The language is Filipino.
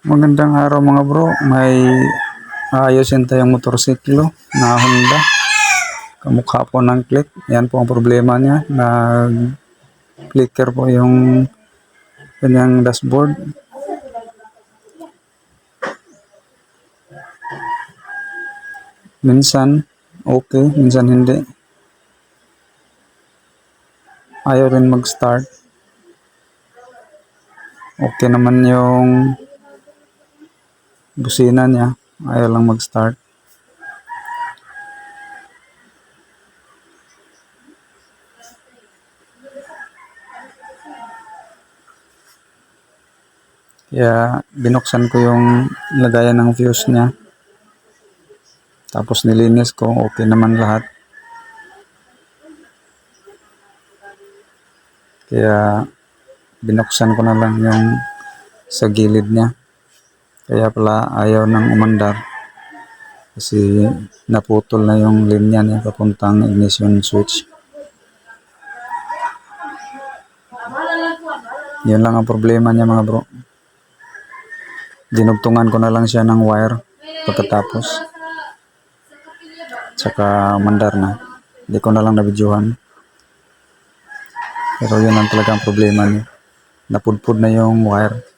Magandang araw mga bro. May ayusin tayong motorsiklo na Honda. Kamukha po ng click. Yan po ang problema niya. Nag-flicker po yung kanyang dashboard. Minsan okay, minsan hindi. Ayaw rin mag-start. Okay naman yung busina niya. Ayaw lang mag-start. Kaya binuksan ko yung lagayan ng fuse niya. Tapos nilinis ko, okay naman lahat. Kaya binuksan ko na lang yung sa gilid niya. Kaya pala ayaw nang umandar. Kasi naputol na yung linya niya papuntang ignition switch. Yun lang ang problema niya mga bro. Dinugtungan ko na lang siya ng wire pagkatapos. Tsaka mandar na. Hindi ko na lang nabidyohan. Pero yun lang talaga ang problema niya. Napudpud na yung wire.